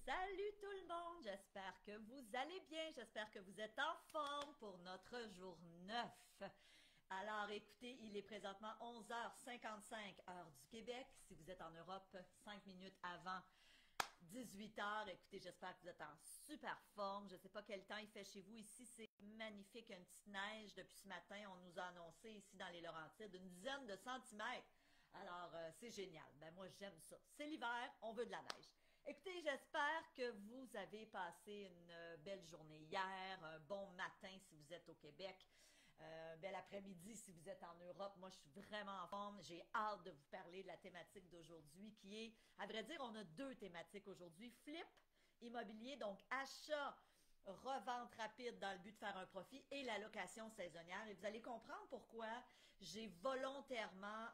Salut tout le monde, j'espère que vous allez bien, j'espère que vous êtes en forme pour notre jour 9. Alors écoutez, il est présentement 11h55 heure du Québec. Si vous êtes en Europe, 5 minutes avant 18h. Écoutez, j'espère que vous êtes en super forme. Je ne sais pas quel temps il fait chez vous. Ici, c'est magnifique, une petite neige depuis ce matin. On nous a annoncé ici dans les Laurentides une dizaine de centimètres. Alors, c'est génial. Ben moi, j'aime ça. C'est l'hiver, on veut de la neige. Écoutez, j'espère que vous avez passé une belle journée hier, un bon matin si vous êtes au Québec, bel après-midi si vous êtes en Europe. Moi, je suis vraiment en forme. J'ai hâte de vous parler de la thématique d'aujourd'hui qui est, à vrai dire, on a deux thématiques aujourd'hui. Flip immobilier, donc achat, revente rapide dans le but de faire un profit et la location saisonnière. Et vous allez comprendre pourquoi j'ai volontairement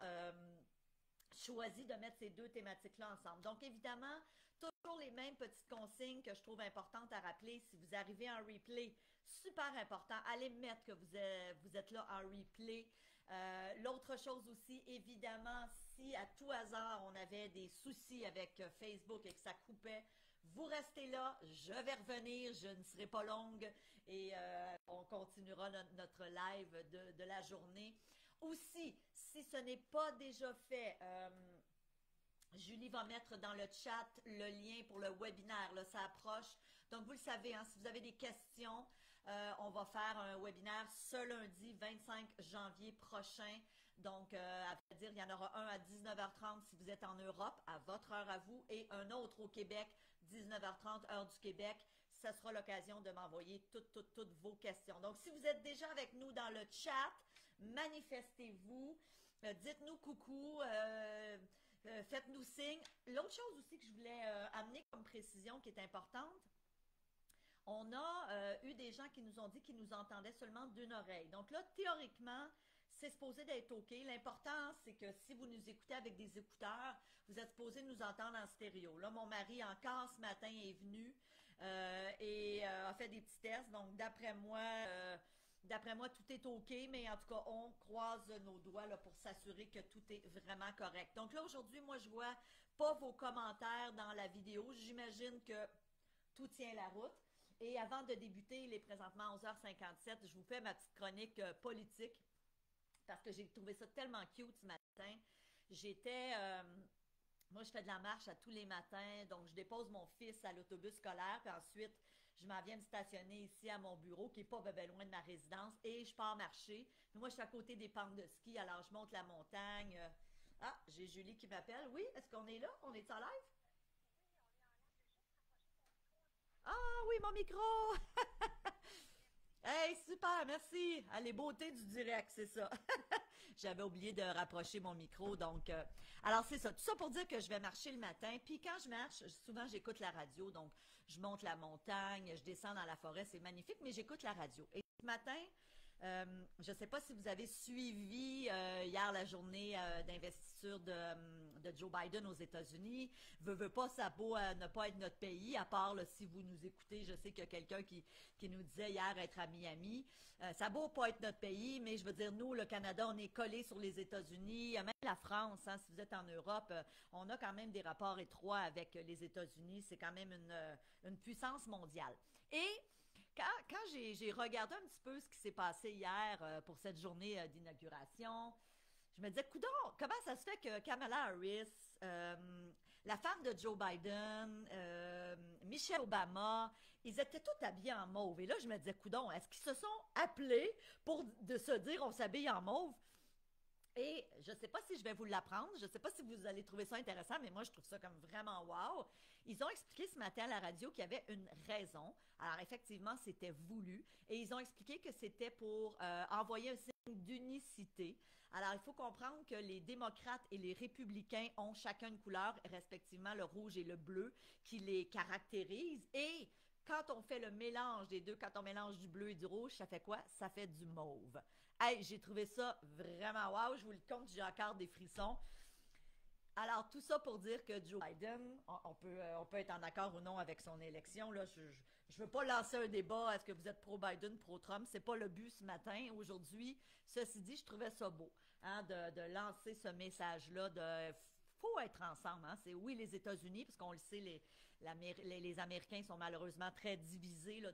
choisi de mettre ces deux thématiques-là ensemble. Donc, évidemment, toujours les mêmes petites consignes que je trouve importantes à rappeler. Si vous arrivez en replay, super important, allez mettre que vous êtes là en replay. L'autre chose aussi, évidemment, si à tout hasard on avait des soucis avec Facebook et que ça coupait, vous restez là, je vais revenir, je ne serai pas longue et on continuera notre live de la journée. Aussi, si ce n'est pas déjà fait, Julie va mettre dans le chat le lien pour le webinaire. Là, ça approche. Donc, vous le savez, hein, si vous avez des questions, on va faire un webinaire ce lundi 25 janvier prochain. Donc, à vrai dire, il y en aura un à 19h30 si vous êtes en Europe, à votre heure à vous, et un autre au Québec, 19h30, heure du Québec. Ça sera l'occasion de m'envoyer toutes vos questions. Donc, si vous êtes déjà avec nous dans le chat, manifestez-vous. Dites-nous coucou. Faites-nous signe. L'autre chose aussi que je voulais amener comme précision qui est importante, on a eu des gens qui nous ont dit qu'ils nous entendaient seulement d'une oreille. Donc là, théoriquement, c'est supposé d'être OK. L'important, c'est que si vous nous écoutez avec des écouteurs, vous êtes supposé nous entendre en stéréo. Là, mon mari, encore ce matin, est venu et a fait des petits tests. Donc, d'après moi, tout est OK, mais en tout cas, on croise nos doigts là, pour s'assurer que tout est vraiment correct. Donc là, aujourd'hui, moi, je vois pas vos commentaires dans la vidéo. J'imagine que tout tient la route. Et avant de débuter, il est présentement 11h57, je vous fais ma petite chronique politique parce que j'ai trouvé ça tellement cute ce matin. J'étais moi, je fais de la marche à tous les matins, donc je dépose mon fils à l'autobus scolaire, puis ensuite, je m'en viens me stationner ici à mon bureau, qui n'est pas ben loin de ma résidence, et je pars marcher. Puis moi, je suis à côté des pentes de ski, alors je monte la montagne. Ah, j'ai Julie qui m'appelle. Oui, est-ce qu'on est là? On est en live? Ah oui, mon micro! Hey, super, merci. Ah, les beautés du direct, c'est ça. J'avais oublié de rapprocher mon micro, donc... alors, c'est ça. Tout ça pour dire que je vais marcher le matin. Puis quand je marche, souvent, j'écoute la radio. Donc, je monte la montagne, je descends dans la forêt. C'est magnifique, mais j'écoute la radio. Et ce matin, je ne sais pas si vous avez suivi hier la journée d'investiture de Joe Biden aux États-Unis. Veut pas, ça beau ne pas être notre pays, à part là, si vous nous écoutez. Je sais qu'il y a quelqu'un qui nous disait hier être à Miami. Ça beau pas être notre pays, mais je veux dire, nous, le Canada, on est collé sur les États-Unis. Même la France, hein, si vous êtes en Europe, on a quand même des rapports étroits avec les États-Unis. C'est quand même une puissance mondiale. Et quand j'ai regardé un petit peu ce qui s'est passé hier pour cette journée d'inauguration, je me disais, coudonc, comment ça se fait que Kamala Harris, la femme de Joe Biden, Michelle Obama, ils étaient tous habillés en mauve. Et là, je me disais, coudonc, est-ce qu'ils se sont appelés pour de se dire on s'habille en mauve? Et je ne sais pas si je vais vous l'apprendre, je ne sais pas si vous allez trouver ça intéressant, mais moi je trouve ça comme vraiment wow. Ils ont expliqué ce matin à la radio qu'il y avait une raison. Alors effectivement, c'était voulu. Et ils ont expliqué que c'était pour envoyer un signe d'unicité. Alors il faut comprendre que les démocrates et les républicains ont chacun une couleur, respectivement le rouge et le bleu, qui les caractérisent. Et quand on fait le mélange des deux, quand on mélange du bleu et du rouge, ça fait quoi? Ça fait du mauve. Hey, j'ai trouvé ça vraiment wow. Je vous le compte, j'ai encore des frissons. Alors, tout ça pour dire que Joe Biden, on peut être en accord ou non avec son élection. Là, je veux pas lancer un débat. Est-ce que vous êtes pro-Biden, pro-Trump? C'est pas le but ce matin, aujourd'hui. Ceci dit, je trouvais ça beau hein, de lancer ce message-là de faut être ensemble. Hein? C'est oui les États-Unis, parce qu'on le sait, les Américains sont malheureusement très divisés là,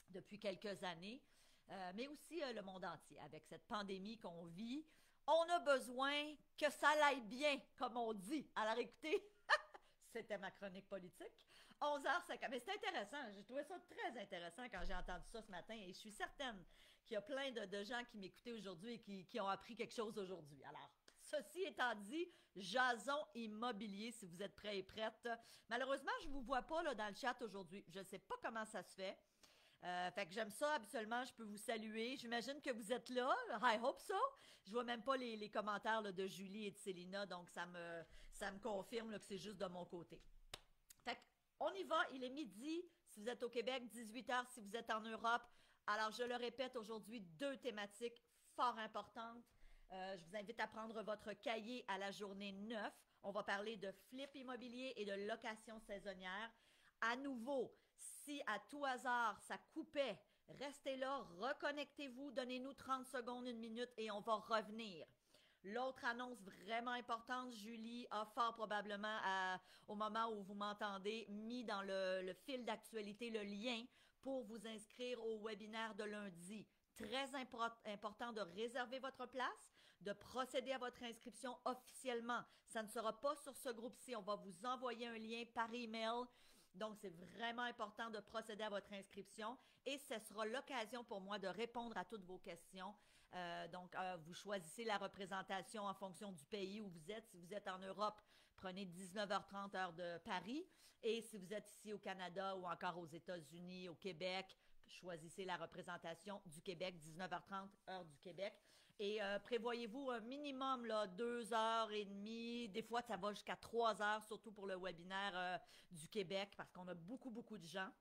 depuis quelques années, mais aussi le monde entier. Avec cette pandémie qu'on vit, on a besoin que ça aille bien, comme on dit. Alors écoutez, c'était ma chronique politique. 11h50. Mais c'est intéressant. J'ai trouvé ça très intéressant quand j'ai entendu ça ce matin. Et je suis certaine qu'il y a plein de gens qui m'écoutaient aujourd'hui et qui ont appris quelque chose aujourd'hui. Alors, ceci étant dit, Jason Immobilier, si vous êtes prêts et prêtes. Malheureusement, je ne vous vois pas là, dans le chat aujourd'hui. Je ne sais pas comment ça se fait. Fait que j'aime ça, habituellement, je peux vous saluer. J'imagine que vous êtes là. I hope so. Je vois même pas les commentaires là, de Julie et de Célina, donc ça me confirme là, que c'est juste de mon côté. Fait qu'on y va, il est midi. Si vous êtes au Québec, 18h si vous êtes en Europe. Alors, je le répète, aujourd'hui, 2 thématiques fort importantes. Je vous invite à prendre votre cahier à la journée 9. On va parler de flip immobilier et de location saisonnière. À nouveau, si à tout hasard ça coupait, restez là, reconnectez-vous, donnez-nous 30 secondes, 1 minute et on va revenir. L'autre annonce vraiment importante, Julie a fort probablement, au moment où vous m'entendez, mis dans le fil d'actualité le lien pour vous inscrire au webinaire de lundi. Très important de réserver votre place, de procéder à votre inscription officiellement. Ça ne sera pas sur ce groupe-ci. On va vous envoyer un lien par email. Donc, c'est vraiment important de procéder à votre inscription et ce sera l'occasion pour moi de répondre à toutes vos questions. Vous choisissez la représentation en fonction du pays où vous êtes. Si vous êtes en Europe, prenez 19h30 heure de Paris. Et si vous êtes ici au Canada ou encore aux États-Unis, au Québec, choisissez la représentation du Québec, 19h30 heure du Québec. Et prévoyez-vous un minimum là, 2h30, des fois ça va jusqu'à 3 heures, surtout pour le webinaire du Québec, parce qu'on a beaucoup, beaucoup de gens.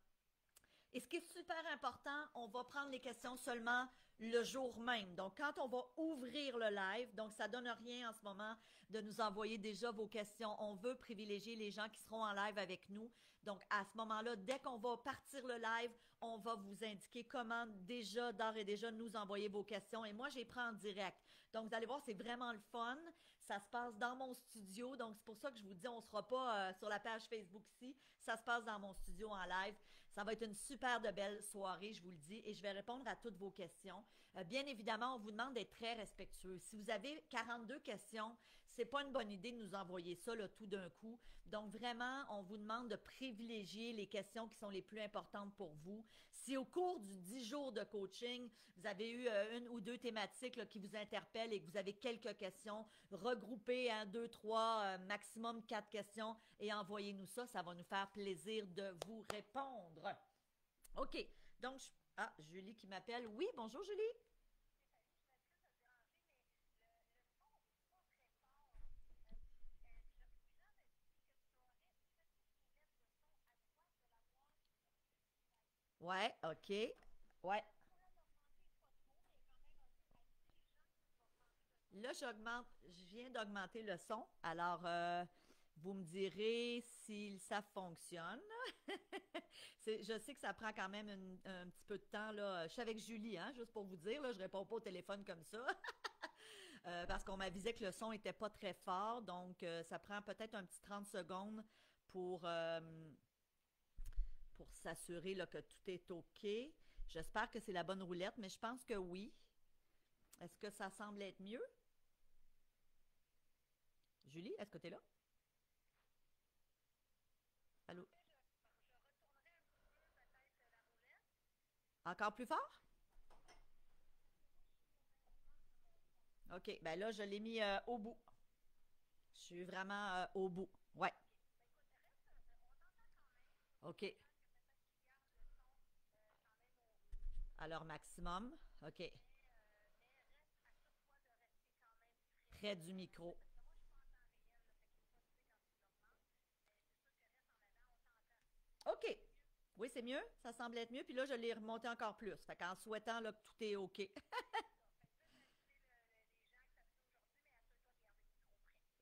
Et ce qui est super important, on va prendre les questions seulement le jour même. Donc, quand on va ouvrir le live, donc ça donne rien en ce moment de nous envoyer déjà vos questions. On veut privilégier les gens qui seront en live avec nous. Donc, à ce moment-là, dès qu'on va partir le live, on va vous indiquer comment déjà, d'ores et déjà, nous envoyer vos questions. Et moi, je les prends en direct. Donc, vous allez voir, c'est vraiment le fun. Ça se passe dans mon studio. Donc, c'est pour ça que je vous dis, on ne sera pas sur la page Facebook ici. Ça se passe dans mon studio en live. Ça va être une super de belle soirée, je vous le dis, et je vais répondre à toutes vos questions. Bien évidemment, on vous demande d'être très respectueux. Si vous avez 42 questions, c'est pas une bonne idée de nous envoyer ça là, tout d'un coup. Donc vraiment, on vous demande de privilégier les questions qui sont les plus importantes pour vous. Si au cours du 10 jours de coaching, vous avez eu 1 ou 2 thématiques là, qui vous interpellent et que vous avez quelques questions, regroupez 2, 3, maximum 4 questions et envoyez-nous ça. Ça va nous faire plaisir de vous répondre. OK. Donc, Julie qui m'appelle. Oui, bonjour Julie. Ouais, OK. Ouais. Là, je viens d'augmenter le son. Alors, vous me direz si ça fonctionne. Je sais que ça prend quand même un petit peu de temps. Là. Je suis avec Julie, hein, juste pour vous dire. Là, je réponds pas au téléphone comme ça. Parce qu'on m'avisait que le son était pas très fort. Donc, ça prend peut-être un petit 30 secondes pour s'assurer là, que tout est OK. J'espère que c'est la bonne roulette, mais je pense que oui. Est-ce que ça semble être mieux? Julie, est-ce que tu es là? Allô? Encore plus fort? OK. Ben là, je l'ai mis au bout. Je suis vraiment au bout. Ouais. OK. Alors, maximum. OK. Près du micro. OK. Oui, c'est mieux. Ça semble être mieux. Puis là, je l'ai remonté encore plus. Fait qu'en souhaitant là, que tout est OK.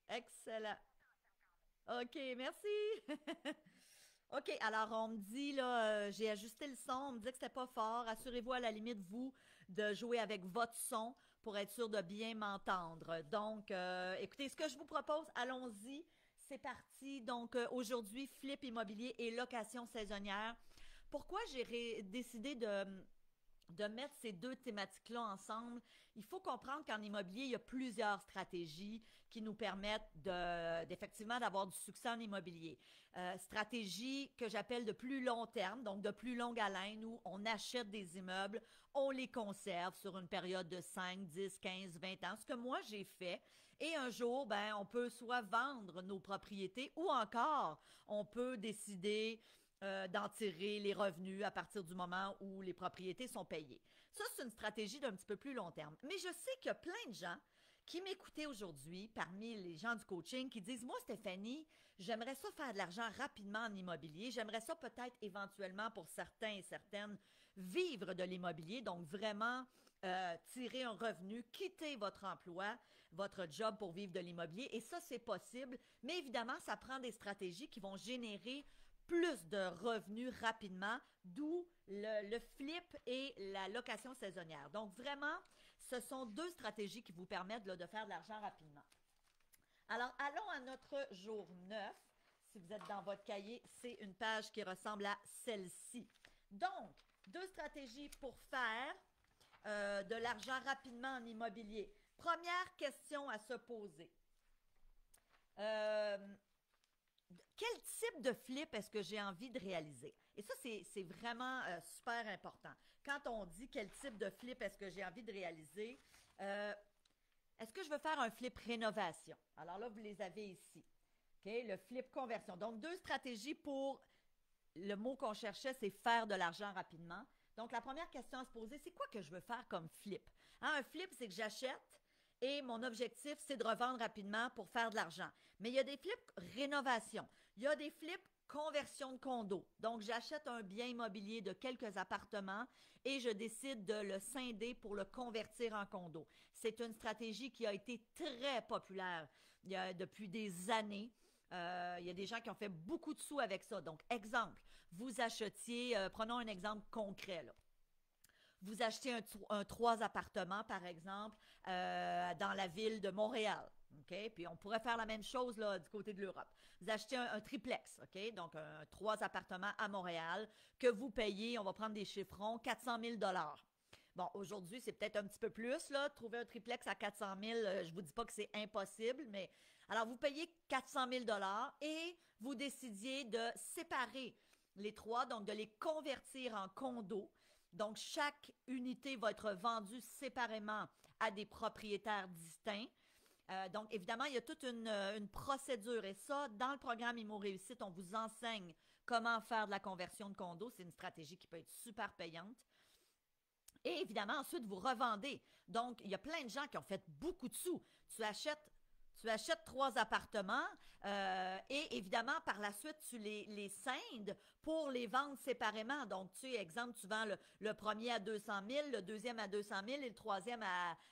Excellent. OK, merci. OK, alors on me dit, là, j'ai ajusté le son, on me dit que c'était pas fort. Assurez-vous à la limite, vous, de jouer avec votre son pour être sûr de bien m'entendre. Donc, écoutez, ce que je vous propose, allons-y. c'est parti. Donc, aujourd'hui, flip immobilier et location saisonnière. Pourquoi j'ai décidé de mettre ces deux thématiques-là ensemble? Il faut comprendre qu'en immobilier, il y a plusieurs stratégies qui nous permettent d'effectivement d'avoir du succès en immobilier. Stratégie que j'appelle de plus long terme, donc de plus longue haleine, où on achète des immeubles, on les conserve sur une période de 5, 10, 15, 20 ans, ce que moi j'ai fait. Et un jour, ben, on peut soit vendre nos propriétés ou encore on peut décider d'en tirer les revenus à partir du moment où les propriétés sont payées. Ça, c'est une stratégie d'un petit peu plus long terme. Mais je sais qu'il y a plein de gens qui m'écoutaient aujourd'hui, parmi les gens du coaching, qui disent, moi, Stéphanie, j'aimerais ça faire de l'argent rapidement en immobilier. J'aimerais ça peut-être éventuellement pour certains et certaines vivre de l'immobilier, donc vraiment tirer un revenu, quitter votre emploi, votre job pour vivre de l'immobilier. Et ça, c'est possible. Mais évidemment, ça prend des stratégies qui vont générer plus de revenus rapidement, d'où le flip et la location saisonnière. Donc vraiment, ce sont deux stratégies qui vous permettent là, de faire de l'argent rapidement. Alors, allons à notre jour 9. Si vous êtes dans votre cahier, c'est une page qui ressemble à celle-ci. Donc, deux stratégies pour faire de l'argent rapidement en immobilier. Première question à se poser. Quel type de flip est-ce que j'ai envie de réaliser? Et ça, c'est vraiment super important. Quand on dit quel type de flip est-ce que j'ai envie de réaliser, est-ce que je veux faire un flip rénovation? Alors là, vous les avez ici. Okay? Le flip conversion. Donc, deux stratégies pour le mot qu'on cherchait, c'est faire de l'argent rapidement. Donc, la première question à se poser, c'est quoi que je veux faire comme flip? Hein, un flip, c'est que j'achète et mon objectif, c'est de revendre rapidement pour faire de l'argent. Mais il y a des flips rénovation. Il y a des flips conversion de condo. Donc, j'achète un bien immobilier de quelques appartements et je décide de le scinder pour le convertir en condo. C'est une stratégie qui a été très populaire depuis des années. Il y a des gens qui ont fait beaucoup de sous avec ça. Donc, exemple, vous achetiez, prenons un exemple concret, là. Vous achetez un 3 appartements, par exemple, dans la ville de Montréal. OK? Puis on pourrait faire la même chose là, du côté de l'Europe. Vous achetez un triplex, OK? Donc, 3 appartements à Montréal que vous payez, on va prendre des chiffrons, 400 000 $. Bon, aujourd'hui, c'est peut-être un petit peu plus, là. Trouver un triplex à 400 000, je vous dis pas que c'est impossible, mais alors vous payez 400 000 $ et vous décidiez de séparer les trois, donc de les convertir en condos. Donc, chaque unité va être vendue séparément à des propriétaires distincts. Donc, évidemment, il y a toute une procédure. Et ça, dans le programme Immo Réussite, on vous enseigne comment faire de la conversion de condo. C'est une stratégie qui peut être super payante. Et évidemment, ensuite, vous revendez. Donc, il y a plein de gens qui ont fait beaucoup de sous. Tu achètes 3 appartements et évidemment, par la suite, tu les scindes pour les vendre séparément. Donc, exemple, tu vends le premier à 200 000, le deuxième à 200 000 et le troisième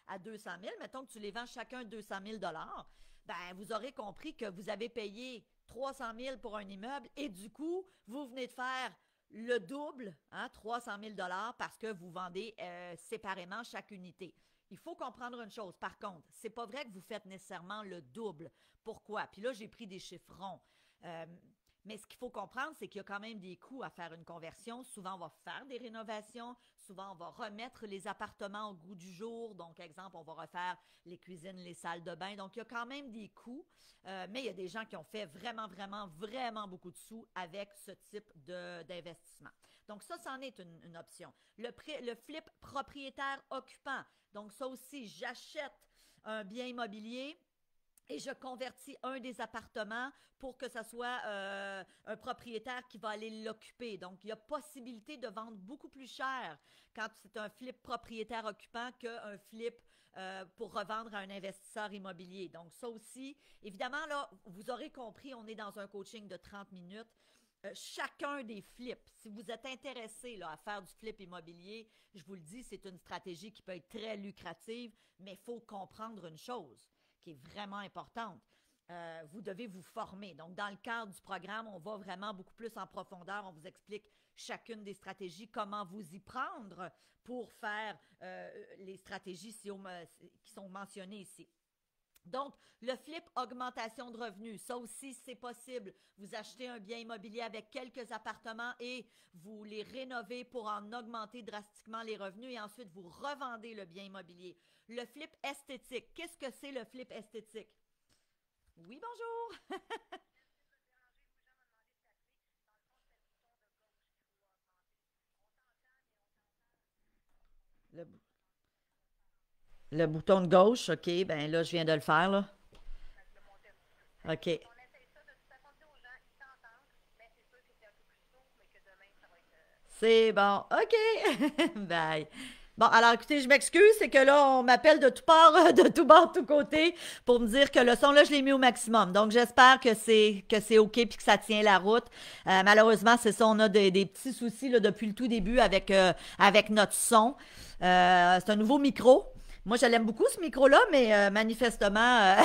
à 200 000. Mettons que tu les vends chacun 200 000 $. Ben, vous aurez compris que vous avez payé 300 000 pour un immeuble et du coup, vous venez de faire le double, 300 000 $ parce que vous vendez séparément chaque unité. Il faut comprendre une chose, par contre, c'est pas vrai que vous faites nécessairement le double. Pourquoi? Puis là, j'ai pris des chiffrons. Mais ce qu'il faut comprendre, c'est qu'il y a quand même des coûts à faire une conversion. Souvent, on va faire des rénovations. Souvent, on va remettre les appartements au goût du jour. Donc, exemple, on va refaire les cuisines, les salles de bain. Donc, il y a quand même des coûts. Mais il y a des gens qui ont fait vraiment, vraiment, vraiment beaucoup de sous avec ce type d'investissement. Donc, ça, c'en est une option. Le flip propriétaire-occupant. Donc, ça aussi, j'achète un bien immobilier et je convertis un des appartements pour que ce soit un propriétaire qui va aller l'occuper. Donc, il y a possibilité de vendre beaucoup plus cher quand c'est un flip propriétaire occupant qu'un flip pour revendre à un investisseur immobilier. Donc, ça aussi, évidemment, là, vous aurez compris, on est dans un coaching de 30 minutes. Chacun des flips, si vous êtes intéressé là, à faire du flip immobilier, je vous le dis, c'est une stratégie qui peut être très lucrative, mais il faut comprendre une chose qui est vraiment importante. Vous devez vous former. Donc, dans le cadre du programme, on va vraiment beaucoup plus en profondeur. On vous explique chacune des stratégies, comment vous y prendre pour faire les stratégies qui sont mentionnées ici. Donc, le flip, augmentation de revenus, ça aussi, c'est possible. Vous achetez un bien immobilier avec quelques appartements et vous les rénovez pour en augmenter drastiquement les revenus et ensuite vous revendez le bien immobilier. Le flip esthétique, qu'est-ce que c'est le flip esthétique? Oui, bonjour! Le, le bouton de gauche, OK, ben là, je viens de le faire, là. OK. C'est bon. OK. Bye. Bon, alors écoutez, je m'excuse, c'est que là, on m'appelle de tout part, de tout bord, de tout côté, pour me dire que le son, là, je l'ai mis au maximum. Donc, j'espère que c'est OK puis que ça tient la route. Malheureusement, c'est ça, on a des petits soucis là, depuis le tout début avec notre son. C'est un nouveau micro. Moi, je l'aime beaucoup, ce micro-là, mais manifestement,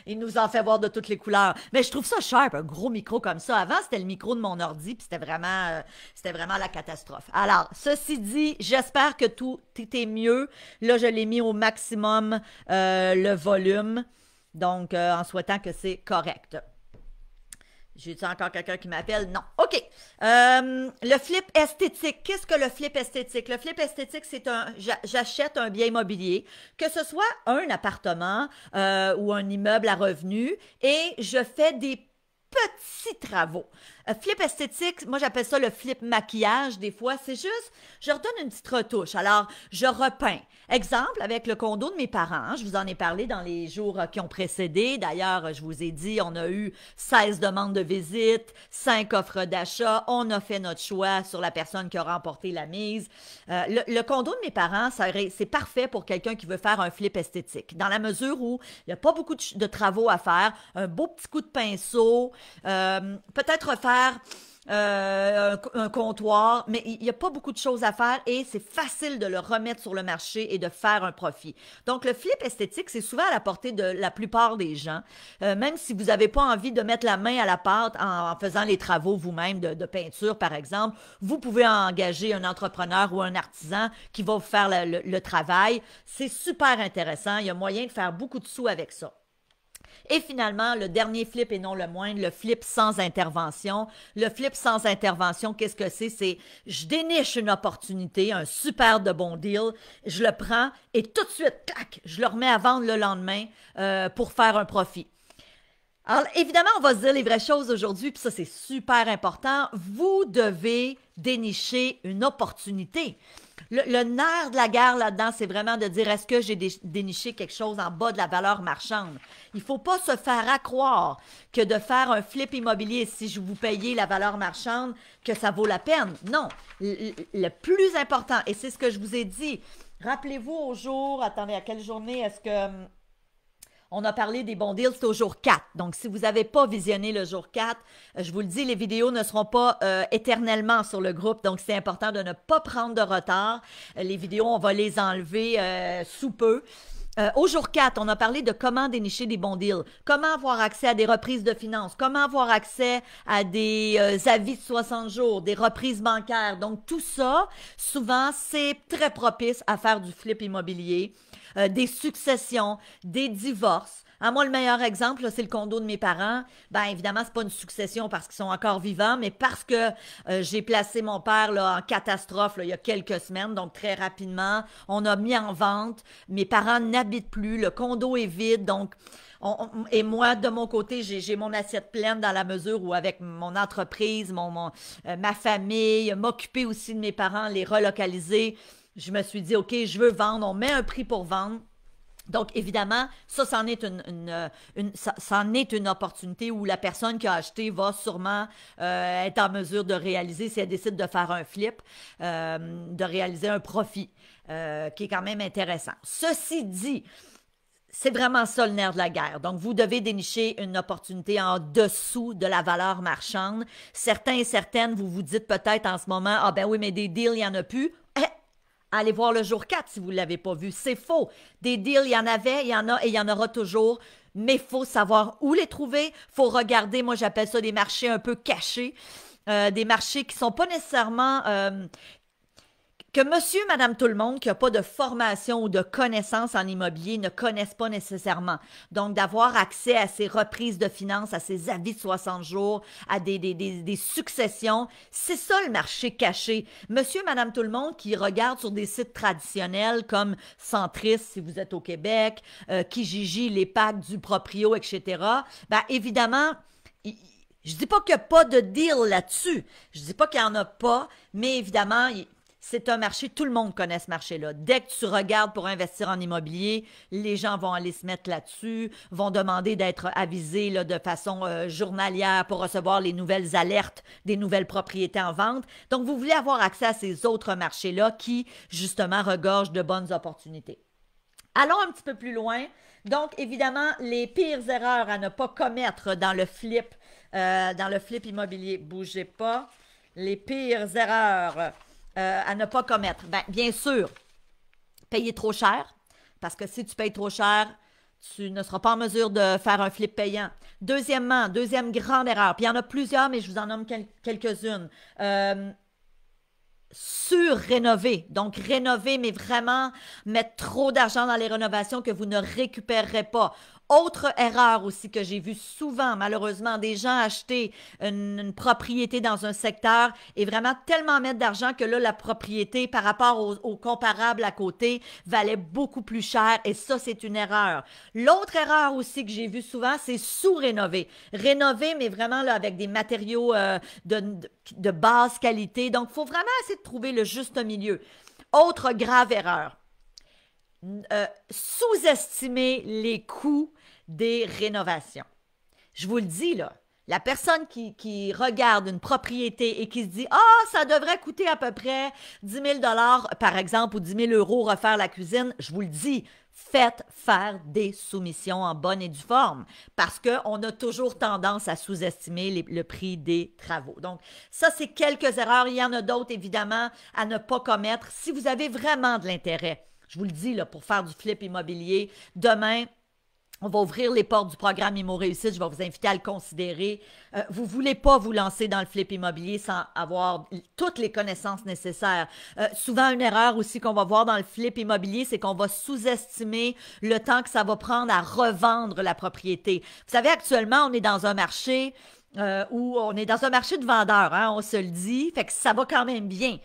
il nous en fait voir de toutes les couleurs. Mais je trouve ça sharp, un gros micro comme ça. Avant, c'était le micro de mon ordi, puis c'était vraiment la catastrophe. Alors, ceci dit, j'espère que tout est mieux. Là, je l'ai mis au maximum le volume. Donc, en souhaitant que c'est correct. J'ai-tu encore quelqu'un qui m'appelle? Non. OK. Le flip esthétique. Qu'est-ce que le flip esthétique? Le flip esthétique, c'est j'achète un bien immobilier, que ce soit un appartement ou un immeuble à revenus, et je fais des petits travaux. Flip esthétique, moi j'appelle ça le flip maquillage des fois, c'est juste, je redonne une petite retouche. Alors, je repeins. Exemple, avec le condo de mes parents, hein, je vous en ai parlé dans les jours qui ont précédé. D'ailleurs, je vous ai dit, on a eu 16 demandes de visite, 5 offres d'achat, on a fait notre choix sur la personne qui a remporté la mise. Le condo de mes parents, c'est parfait pour quelqu'un qui veut faire un flip esthétique, dans la mesure où il n'y a pas beaucoup de travaux à faire, un beau petit coup de pinceau, peut-être refaire un comptoir, mais il n'y a pas beaucoup de choses à faire et c'est facile de le remettre sur le marché et de faire un profit. Donc, le flip esthétique, c'est souvent à la portée de la plupart des gens. Même si vous n'avez pas envie de mettre la main à la pâte en faisant les travaux vous-même de peinture, par exemple, vous pouvez engager un entrepreneur ou un artisan qui va vous faire le travail. C'est super intéressant. Il y a moyen de faire beaucoup de sous avec ça. Et finalement, le dernier flip et non le moindre, le flip sans intervention. Le flip sans intervention, qu'est-ce que c'est? C'est je déniche une opportunité, un super de bon deal, je le prends et tout de suite, clac, je le remets à vendre le lendemain pour faire un profit. Alors, évidemment, on va se dire les vraies choses aujourd'hui, puis ça, c'est super important. Vous devez dénicher une opportunité. Le nerf de la guerre là-dedans, c'est vraiment de dire est-ce que j'ai déniché quelque chose en bas de la valeur marchande? Il ne faut pas se faire accroire que de faire un flip immobilier, si je vous payez la valeur marchande, que ça vaut la peine. Non. Le plus important, et c'est ce que je vous ai dit, rappelez-vous au jour, attendez, à quelle journée est-ce que on a parlé des bons deals, c'est au jour 4. Donc, si vous n'avez pas visionné le jour 4, je vous le dis, les vidéos ne seront pas éternellement sur le groupe. Donc, c'est important de ne pas prendre de retard. Les vidéos, on va les enlever sous peu. Au jour 4, on a parlé de comment dénicher des bons deals, comment avoir accès à des reprises de finances, comment avoir accès à des avis de 60 jours, des reprises bancaires. Donc, tout ça, souvent, c'est très propice à faire du flip immobilier. Des successions, des divorces. Ah, moi, le meilleur exemple, là, c'est le condo de mes parents. Ben, évidemment, c'est pas une succession parce qu'ils sont encore vivants, mais parce que j'ai placé mon père là, en catastrophe là, il y a quelques semaines, donc très rapidement. On a mis en vente. Mes parents n'habitent plus. Le condo est vide, donc et moi, de mon côté, j'ai mon assiette pleine dans la mesure où avec mon entreprise, ma famille, m'occuper aussi de mes parents, les relocaliser, je me suis dit, OK, je veux vendre, on met un prix pour vendre. Donc, évidemment, ça, c'en est c'en est une opportunité où la personne qui a acheté va sûrement être en mesure de réaliser, si elle décide de faire un flip, de réaliser un profit, qui est quand même intéressant. Ceci dit, c'est vraiment ça le nerf de la guerre. Donc, vous devez dénicher une opportunité en dessous de la valeur marchande. Certains et certaines, vous vous dites peut-être en ce moment, ah ben oui, mais des deals, il n'y en a plus. Allez voir le jour 4 si vous ne l'avez pas vu. C'est faux. Des deals, il y en avait, il y en a et il y en aura toujours. Mais il faut savoir où les trouver. Il faut regarder, moi j'appelle ça des marchés un peu cachés. Des marchés qui ne sont pas nécessairement que monsieur, madame, tout le monde qui n'a pas de formation ou de connaissances en immobilier ne connaissent pas nécessairement. Donc, d'avoir accès à ces reprises de finances, à ces avis de 60 jours, à des successions, c'est ça le marché caché. Monsieur, madame, tout le monde qui regarde sur des sites traditionnels comme Centris, si vous êtes au Québec, Kijiji, les packs du Proprio, etc., ben évidemment, je dis pas qu'il n'y a pas de deal là-dessus. Je dis pas qu'il n'y en a pas, mais évidemment, c'est un marché, tout le monde connaît ce marché-là. Dès que tu regardes pour investir en immobilier, les gens vont aller se mettre là-dessus, vont demander d'être avisés là, de façon journalière pour recevoir les nouvelles alertes des nouvelles propriétés en vente. Donc, vous voulez avoir accès à ces autres marchés-là qui, justement, regorgent de bonnes opportunités. Allons un petit peu plus loin. Donc, évidemment, les pires erreurs à ne pas commettre dans le flip immobilier. Bougez pas. Les pires erreurs à ne pas commettre. Bien sûr, payer trop cher, parce que si tu payes trop cher, tu ne seras pas en mesure de faire un flip payant. Deuxièmement, deuxième grande erreur, puis il y en a plusieurs, mais je vous en nomme quelques-unes. Surrénover. Donc, rénover, mais vraiment mettre trop d'argent dans les rénovations que vous ne récupérerez pas. Autre erreur aussi que j'ai vu souvent, malheureusement, des gens acheter une propriété dans un secteur et vraiment tellement mettre d'argent que là, la propriété, par rapport au comparable à côté, valait beaucoup plus cher et ça, c'est une erreur. L'autre erreur aussi que j'ai vu souvent, c'est sous-rénover. Rénover, mais vraiment là, avec des matériaux de basse qualité. Donc, il faut vraiment essayer de trouver le juste milieu. Autre grave erreur. Sous-estimer les coûts des rénovations. Je vous le dis, là, la personne qui regarde une propriété et qui se dit « Ah, ça devrait coûter à peu près 10 000 par exemple, ou 10 000 € refaire la cuisine », je vous le dis, faites faire des soumissions en bonne et due forme parce qu'on a toujours tendance à sous-estimer le prix des travaux. Donc, ça, c'est quelques erreurs. Il y en a d'autres, évidemment, à ne pas commettre si vous avez vraiment de l'intérêt. Je vous le dis, là, pour faire du flip immobilier, demain, on va ouvrir les portes du programme Immo Réussite. Je vais vous inviter à le considérer. Vous ne voulez pas vous lancer dans le flip immobilier sans avoir toutes les connaissances nécessaires. Souvent, une erreur aussi qu'on va voir dans le flip immobilier, c'est qu'on va sous-estimer le temps que ça va prendre à revendre la propriété. Vous savez, actuellement, on est dans un marché où on est dans un marché de vendeurs, hein, on se le dit, fait que ça va quand même bien.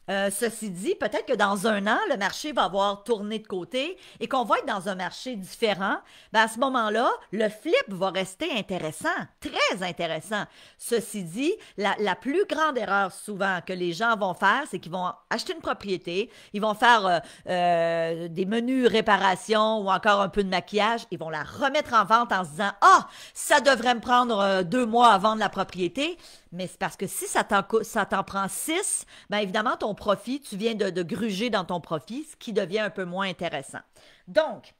Ceci dit, peut-être que dans un an, le marché va avoir tourné de côté et qu'on va être dans un marché différent. À ce moment-là, le flip va rester intéressant, très intéressant. Ceci dit, la plus grande erreur souvent que les gens vont faire, c'est qu'ils vont acheter une propriété, ils vont faire des menus réparation ou encore un peu de maquillage, ils vont la remettre en vente en se disant « Ah, ça devrait me prendre 2 mois à vendre la propriété ». Mais c'est parce que si ça t'en prend 6, bien évidemment, ton profit, tu viens de gruger dans ton profit, ce qui devient un peu moins intéressant. Donc,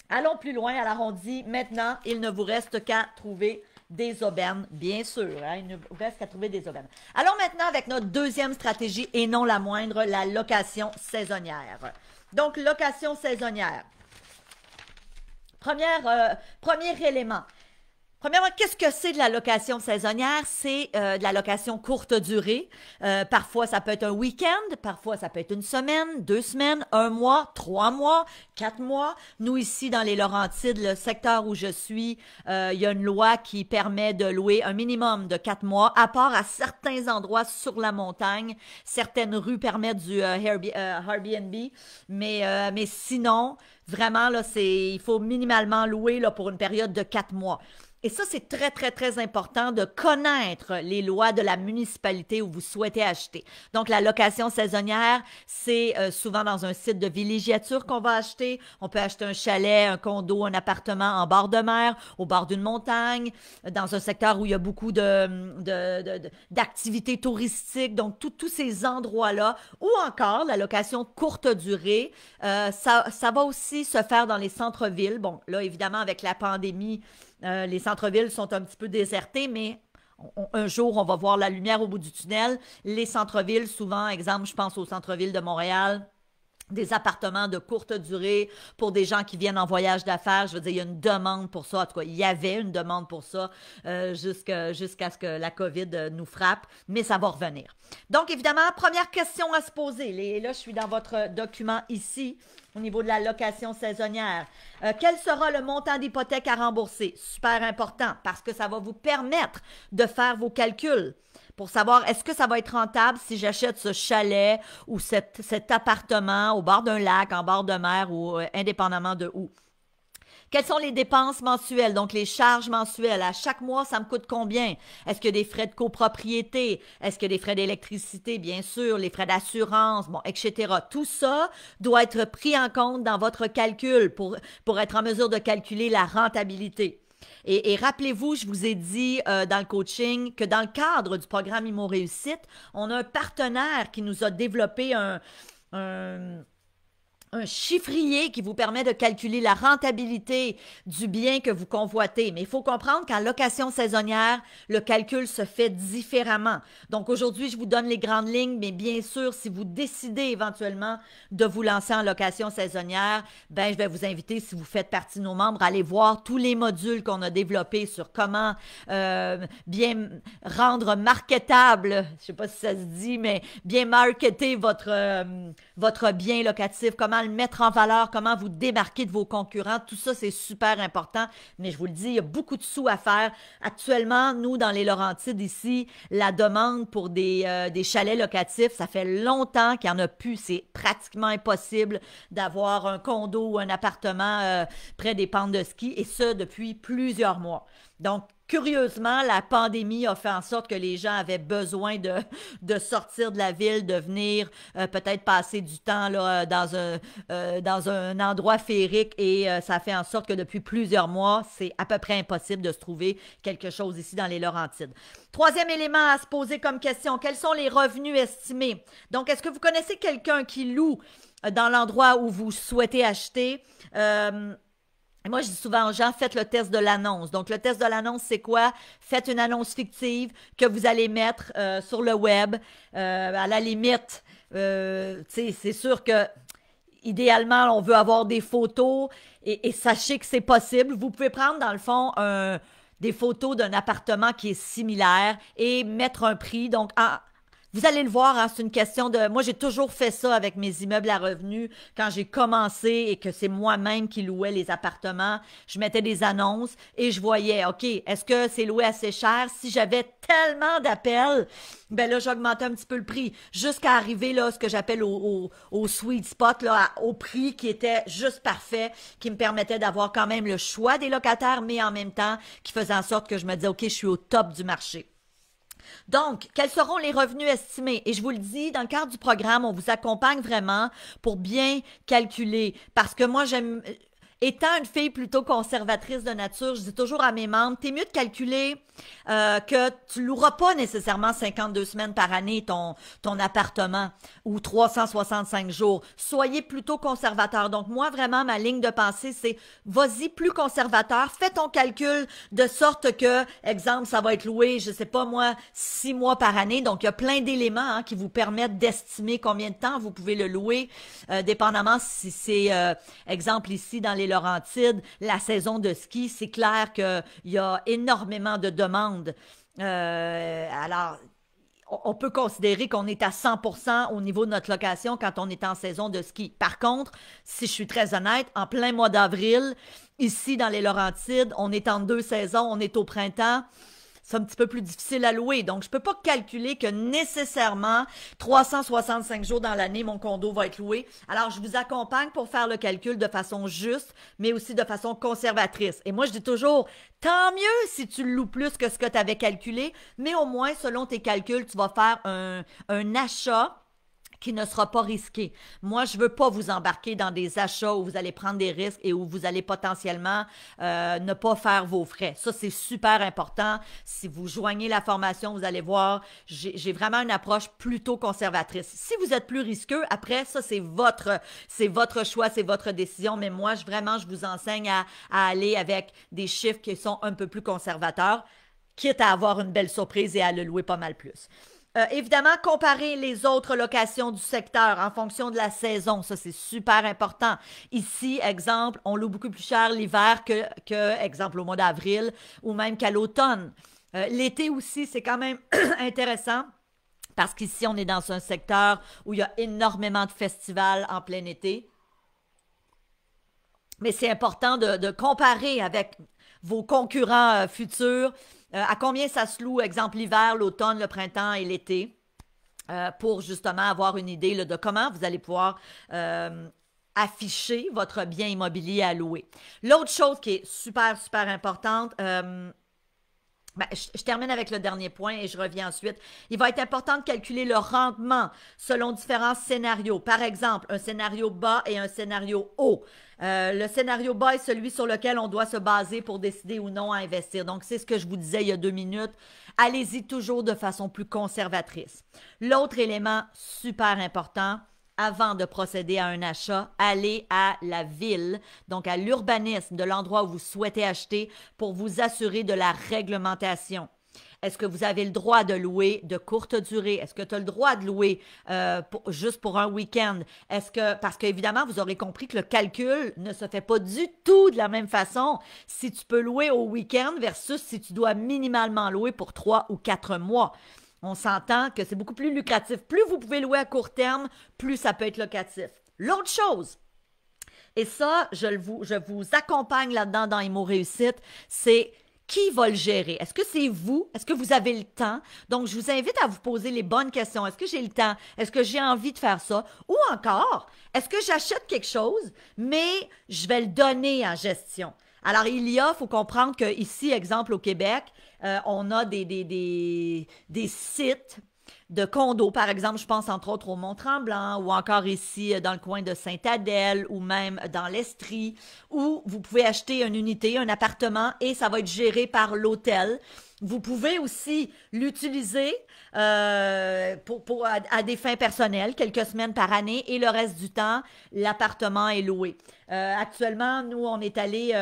allons plus loin à l'arrondi. Maintenant, il ne vous reste qu'à trouver des aubaines, bien sûr. Hein, il ne vous reste qu'à trouver des aubaines. Allons maintenant avec notre deuxième stratégie, et non la moindre, la location saisonnière. Donc, location saisonnière. Premier élément. Premièrement, qu'est-ce que c'est de la location saisonnière? C'est de la location courte durée. Parfois, ça peut être un week-end, parfois, ça peut être une semaine, 2 semaines, 1 mois, 3 mois, 4 mois. Nous, ici, dans les Laurentides, le secteur où je suis, il y a une loi qui permet de louer un minimum de 4 mois, à part à certains endroits sur la montagne. Certaines rues permettent du Airbnb, mais sinon, vraiment, là, il faut minimalement louer là, pour une période de 4 mois. Et ça, c'est très, très, très important de connaître les lois de la municipalité où vous souhaitez acheter. Donc, la location saisonnière, c'est souvent dans un site de villégiature qu'on va acheter. On peut acheter un chalet, un condo, un appartement en bord de mer, au bord d'une montagne, dans un secteur où il y a beaucoup d'activités touristiques. Donc, tous ces endroits-là. Ou encore, la location courte durée, ça va aussi se faire dans les centres-villes. Bon, là, évidemment, avec la pandémie, les centres-villes sont un petit peu désertés, mais un jour, on va voir la lumière au bout du tunnel. Les centres-villes, souvent, exemple, je pense au centre-ville de Montréal, des appartements de courte durée pour des gens qui viennent en voyage d'affaires. Je veux dire, il y a une demande pour ça. En tout cas, il y avait une demande pour ça jusqu'à ce que la COVID nous frappe, mais ça va revenir. Donc, évidemment, première question à se poser. Et là, je suis dans votre document ici, au niveau de la location saisonnière. Quel sera le montant d'hypothèque à rembourser? Super important, parce que ça va vous permettre de faire vos calculs pour savoir est-ce que ça va être rentable si j'achète ce chalet ou cet appartement au bord d'un lac, en bord de mer ou indépendamment de où. Quelles sont les dépenses mensuelles, donc les charges mensuelles? À chaque mois, ça me coûte combien? Est-ce qu'il y a des frais de copropriété? Est-ce qu'il y a des frais d'électricité? Bien sûr, les frais d'assurance, bon, etc. Tout ça doit être pris en compte dans votre calcul pour être en mesure de calculer la rentabilité. Et rappelez-vous, je vous ai dit dans le coaching que dans le cadre du programme Immo Réussite, on a un partenaire qui nous a développé un chiffrier qui vous permet de calculer la rentabilité du bien que vous convoitez. Mais il faut comprendre qu'en location saisonnière, le calcul se fait différemment. Donc aujourd'hui, je vous donne les grandes lignes, mais bien sûr, si vous décidez éventuellement de vous lancer en location saisonnière, ben je vais vous inviter, si vous faites partie de nos membres, à aller voir tous les modules qu'on a développés sur comment bien rendre marketable, je sais pas si ça se dit, mais bien marketer votre bien locatif, comment le mettre en valeur, comment vous démarquer de vos concurrents. Tout ça, c'est super important. Mais je vous le dis, il y a beaucoup de sous à faire. Actuellement, nous, dans les Laurentides ici, la demande pour des chalets locatifs, ça fait longtemps qu'il n'y en a plus. C'est pratiquement impossible d'avoir un condo ou un appartement près des pentes de ski, et ça depuis plusieurs mois. Donc, curieusement, la pandémie a fait en sorte que les gens avaient besoin de sortir de la ville, de venir peut-être passer du temps là, dans un endroit féerique, et ça fait en sorte que depuis plusieurs mois, c'est à peu près impossible de se trouver quelque chose ici dans les Laurentides. Troisième élément à se poser comme question, quels sont les revenus estimés? Donc, est-ce que vous connaissez quelqu'un qui loue dans l'endroit où vous souhaitez acheter? Moi, je dis souvent aux gens, faites le test de l'annonce. Donc, le test de l'annonce, c'est quoi? Faites une annonce fictive que vous allez mettre sur le web. À la limite, c'est sûr que idéalement, on veut avoir des photos, et sachez que c'est possible. Vous pouvez prendre, dans le fond, des photos d'un appartement qui est similaire et mettre un prix. Donc, vous allez le voir, hein, c'est une question de... Moi, j'ai toujours fait ça avec mes immeubles à revenus. Quand j'ai commencé et que c'est moi-même qui louais les appartements, je mettais des annonces et je voyais, OK, est-ce que c'est loué assez cher? Si j'avais tellement d'appels, ben là, j'augmentais un petit peu le prix jusqu'à arriver là, ce que j'appelle au sweet spot, là, au prix qui était juste parfait, qui me permettait d'avoir quand même le choix des locataires, mais en même temps, qui faisait en sorte que je me disais, OK, je suis au top du marché. Donc, quels seront les revenus estimés? Et je vous le dis, dans le cadre du programme, on vous accompagne vraiment pour bien calculer. Parce que moi, étant une fille plutôt conservatrice de nature, je dis toujours à mes membres, t'es mieux de calculer que tu loueras pas nécessairement 52 semaines par année ton appartement ou 365 jours. Soyez plutôt conservateur. Donc moi, vraiment, ma ligne de pensée, c'est vas-y plus conservateur. Fais ton calcul de sorte que, exemple, ça va être loué, je sais pas moi, 6 mois par année. Donc il y a plein d'éléments qui vous permettent d'estimer combien de temps vous pouvez le louer, dépendamment si c'est, exemple ici dans les Laurentides, la saison de ski, c'est clair qu'il y a énormément de demandes. Alors, on peut considérer qu'on est à 100% au niveau de notre location quand on est en saison de ski. Par contre, si je suis très honnête, en plein mois d'avril, ici dans les Laurentides, on est en 2 saisons, on est au printemps. C'est un petit peu plus difficile à louer. Donc, je peux pas calculer que nécessairement 365 jours dans l'année, mon condo va être loué. Alors, je vous accompagne pour faire le calcul de façon juste, mais aussi de façon conservatrice. Et moi, je dis toujours, tant mieux si tu le loues plus que ce que tu avais calculé, mais au moins, selon tes calculs, tu vas faire un achat qui ne sera pas risqué. Moi, je veux pas vous embarquer dans des achats où vous allez prendre des risques et où vous allez potentiellement ne pas faire vos frais. Ça, c'est super important. Si vous joignez la formation, vous allez voir, j'ai vraiment une approche plutôt conservatrice. Si vous êtes plus risqueux, après, ça, c'est votre choix, c'est votre décision. Mais moi, je vous enseigne à aller avec des chiffres qui sont un peu plus conservateurs, quitte à avoir une belle surprise et à le louer pas mal plus. Évidemment, comparer les autres locations du secteur en fonction de la saison, ça c'est super important. Ici, exemple, on loue beaucoup plus cher l'hiver exemple, au mois d'avril ou même qu'à l'automne. L'été aussi, c'est quand même intéressant. Parce qu'ici, on est dans un secteur où il y a énormément de festivals en plein été. Mais c'est important de comparer avec vos concurrents futurs. À combien ça se loue, exemple, l'hiver, l'automne, le printemps et l'été, pour justement avoir une idée là, de comment vous allez pouvoir afficher votre bien immobilier à louer. L'autre chose qui est super, super importante, je termine avec le dernier point et je reviens ensuite. Il va être important de calculer le rendement selon différents scénarios. Par exemple, un scénario bas et un scénario haut. Le scénario bas est celui sur lequel on doit se baser pour décider ou non à investir. Donc, c'est ce que je vous disais il y a 2 minutes. Allez-y toujours de façon plus conservatrice. L'autre élément super important, avant de procéder à un achat, allez à la ville, donc à l'urbanisme de l'endroit où vous souhaitez acheter pour vous assurer de la réglementation. Est-ce que vous avez le droit de louer de courte durée? Est-ce que tu as le droit de louer juste pour un week-end? Parce qu'évidemment, vous aurez compris que le calcul ne se fait pas du tout de la même façon si tu peux louer au week-end versus si tu dois minimalement louer pour 3 ou 4 mois. On s'entend que c'est beaucoup plus lucratif. Plus vous pouvez louer à court terme, plus ça peut être locatif. L'autre chose, et ça, je vous accompagne là-dedans dans Immo Réussite, c'est qui va le gérer? Est-ce que c'est vous? Est-ce que vous avez le temps? Donc, je vous invite à vous poser les bonnes questions. Est-ce que j'ai le temps? Est-ce que j'ai envie de faire ça? Ou encore, est-ce que j'achète quelque chose, mais je vais le donner en gestion? Alors, faut comprendre qu'ici, exemple au Québec, on a des sites de condos, par exemple, je pense entre autres au Mont-Tremblant ou encore ici dans le coin de Sainte-Adèle ou même dans l'Estrie, où vous pouvez acheter une unité, un appartement et ça va être géré par l'hôtel. Vous pouvez aussi l'utiliser à des fins personnelles, quelques semaines par année et le reste du temps, l'appartement est loué. Actuellement, nous, on est allé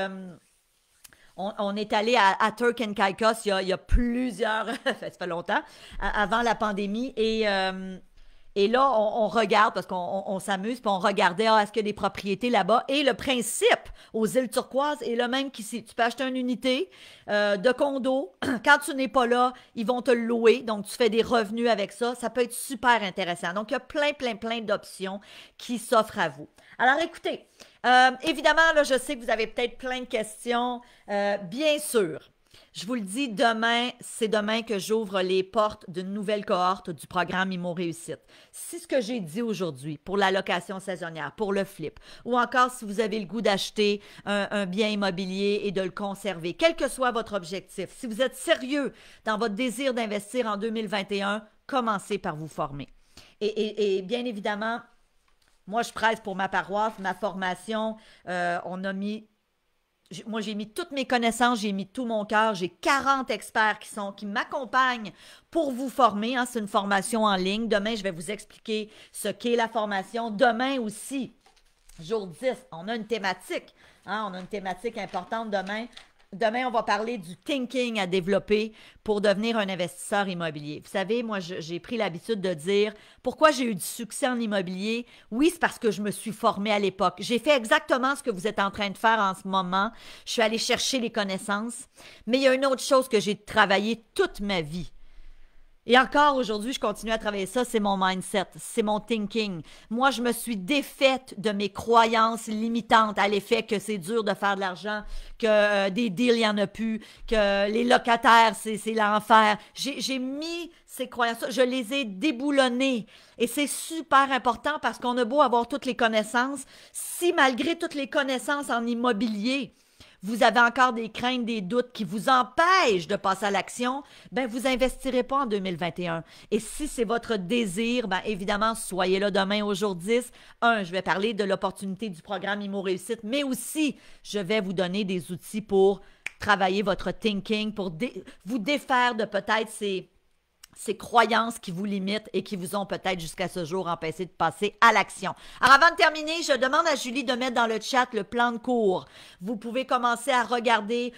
à Turk and Caicos il y a plusieurs, ça fait longtemps, avant la pandémie. Et là, on regarde, parce qu'on s'amuse, puis on regardait, est-ce qu'il y a des propriétés là-bas? Et le principe aux îles Turquoises est le même qu'ici. Tu peux acheter une unité de condo. Quand tu n'es pas là, ils vont te le louer. Donc, tu fais des revenus avec ça. Ça peut être super intéressant. Donc, il y a plein d'options qui s'offrent à vous. Alors, écoutez, évidemment, là, je sais que vous avez peut-être plein de questions. Bien sûr, je vous le dis, demain, c'est demain que j'ouvre les portes d'une nouvelle cohorte du programme Immo Réussite. Si ce que j'ai dit aujourd'hui pour la location saisonnière, pour le flip, ou encore si vous avez le goût d'acheter un bien immobilier et de le conserver, quel que soit votre objectif, si vous êtes sérieux dans votre désir d'investir en 2021, commencez par vous former. Et bien évidemment, moi, je presse pour ma paroisse, ma formation, moi, j'ai mis toutes mes connaissances, j'ai mis tout mon cœur. J'ai 40 experts qui m'accompagnent pour vous former. Hein. C'est une formation en ligne. Demain, je vais vous expliquer ce qu'est la formation. Demain aussi, jour 10, on a une thématique. Hein. On a une thématique importante demain. Demain, on va parler du thinking à développer pour devenir un investisseur immobilier. Vous savez, moi, j'ai pris l'habitude de dire pourquoi j'ai eu du succès en immobilier. Oui, c'est parce que je me suis formée à l'époque. J'ai fait exactement ce que vous êtes en train de faire en ce moment. Je suis allée chercher les connaissances. Mais il y a une autre chose que j'ai travaillé toute ma vie. Et encore aujourd'hui, je continue à travailler ça, c'est mon mindset, c'est mon thinking. Moi, je me suis défaite de mes croyances limitantes à l'effet que c'est dur de faire de l'argent, que des deals, il n'y en a plus, que les locataires, c'est l'enfer. J'ai mis ces croyances, je les ai déboulonnées. Et c'est super important parce qu'on a beau avoir toutes les connaissances, si malgré toutes les connaissances en immobilier, vous avez encore des craintes, des doutes qui vous empêchent de passer à l'action, ben vous investirez pas en 2021. Et si c'est votre désir, ben évidemment, soyez là demain au jour 10. Je vais parler de l'opportunité du programme Immo Réussite, mais aussi, je vais vous donner des outils pour travailler votre thinking, pour vous défaire de peut-être ces croyances qui vous limitent et qui vous ont peut-être jusqu'à ce jour empêché de passer à l'action. Alors avant de terminer, je demande à Julie de mettre dans le chat le plan de cours. Vous pouvez commencer à regarder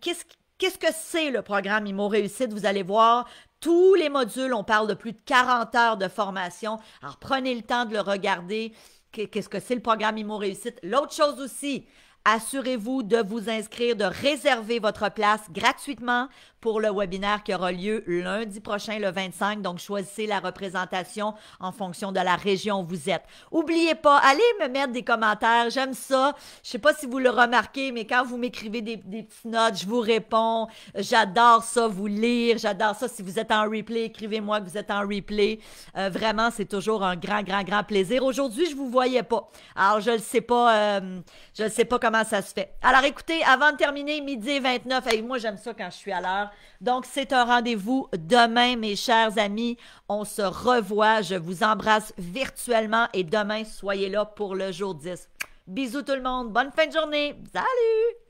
qu'est-ce que c'est le programme Immo Réussite. Vous allez voir tous les modules, on parle de plus de 40 heures de formation. Alors, prenez le temps de le regarder. Qu'est-ce que c'est le programme IMO Réussite? L'autre chose aussi, assurez-vous de vous inscrire, de réserver votre place gratuitement pour le webinaire qui aura lieu lundi prochain, le 25. Donc, choisissez la représentation en fonction de la région où vous êtes. N'oubliez pas, allez me mettre des commentaires. J'aime ça. Je ne sais pas si vous le remarquez, mais quand vous m'écrivez des petites notes, je vous réponds. J'adore ça, vous lire. J'adore ça. Si vous êtes en replay, écrivez-moi que vous êtes en replay. Vraiment, c'est toujours un grand, grand, grand plaisir. Aujourd'hui, je ne vous voyais pas. Alors, je ne sais pas comment ça se fait. Alors, écoutez, avant de terminer, 12h29, hey, moi, j'aime ça quand je suis à l'heure. Donc, c'est un rendez-vous demain, mes chers amis. On se revoit. Je vous embrasse virtuellement et demain, soyez là pour le jour 10. Bisous tout le monde. Bonne fin de journée. Salut!